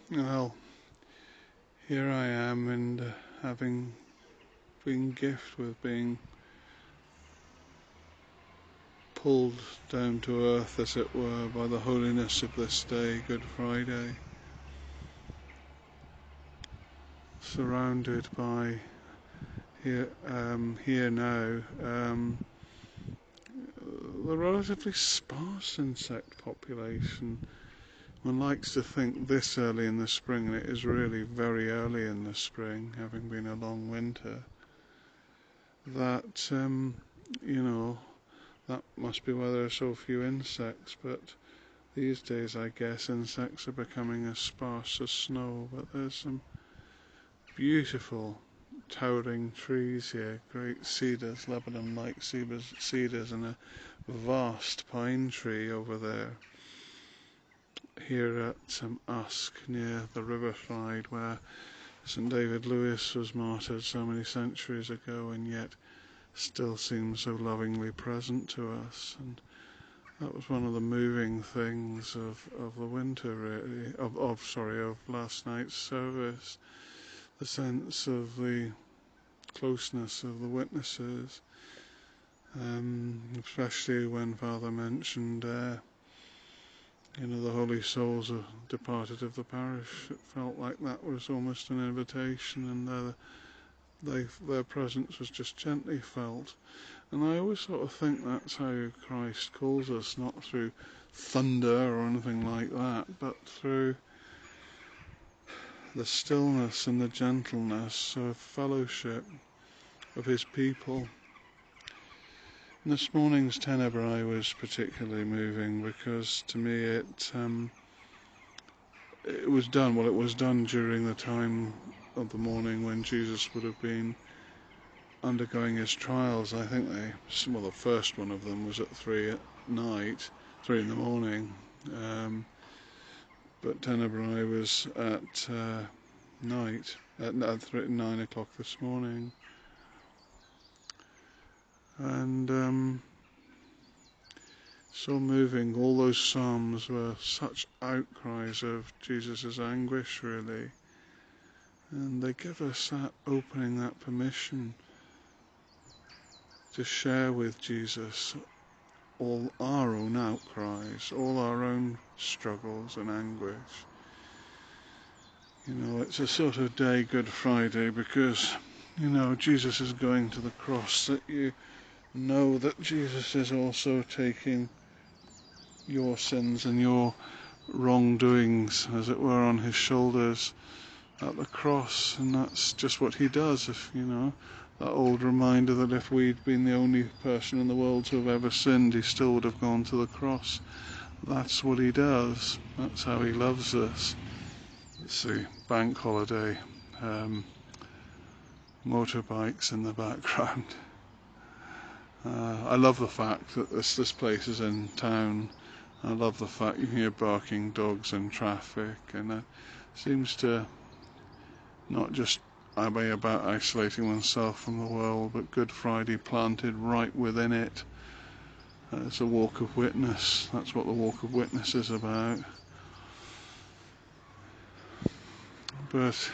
Well, here I am, and having been gifted with being pulled down to earth, as it were, by the holiness of this day, Good Friday, surrounded by here now the relatively sparse insect population. One likes to think this early in the spring, and it is really very early in the spring, having been a long winter, that that must be why there are so few insects. But these days I guess insects are becoming as sparse as snow. But there's some beautiful towering trees here, great cedars, Lebanon-like cedars, and a vast pine tree over there. Here at Usk, near the Riverside, where St David Lewis was martyred so many centuries ago, and yet still seems so lovingly present to us. And that was one of the moving things of the winter, really, of last night's service, the sense of the closeness of the witnesses, especially when Father mentioned the holy souls are departed of the parish. It felt like that was almost an invitation, and their presence was just gently felt. And I always sort of think that's how Christ calls us, not through thunder or anything like that, but through the stillness and the gentleness of fellowship of his people. And this morning's Tenebrae was particularly moving because to me it was done. Well, it was done during the time of the morning when Jesus would have been undergoing his trials. I think the first one of them was at 3 in the morning, but Tenebrae was at night, at 9 o'clock this morning. And so moving. All those psalms were such outcries of Jesus' anguish, really, and they give us that opening, that permission to share with Jesus all our own outcries, all our own struggles and anguish. It's a sort of day, Good Friday, because Jesus is going to the cross, that you know that Jesus is also taking your sins and your wrongdoings, as it were, on his shoulders at the cross. And that's just what he does. If that old reminder that if we'd been the only person in the world to have ever sinned, he still would have gone to the cross. That's what he does. That's how he loves us. It's the bank holiday, motorbikes in the background. I love the fact that this place is in town. I love the fact you hear barking dogs in traffic, and it seems to not just be about isolating oneself from the world, but Good Friday planted right within it. It's a walk of witness. That's what the walk of witness is about. But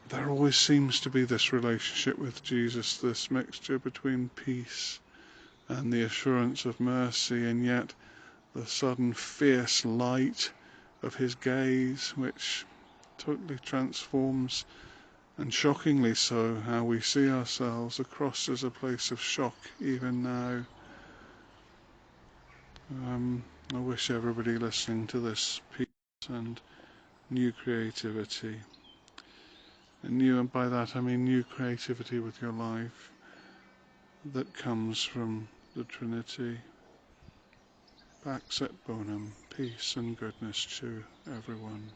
there always seems to be this relationship with Jesus, this mixture between peace and the assurance of mercy, and yet the sudden fierce light of his gaze, which totally transforms, and shockingly so, how we see ourselves. The cross is a place of shock even now. I wish everybody listening to this peace and new creativity. And by that I mean new creativity with your life that comes from the Trinity. Pax et bonum, peace and goodness to everyone.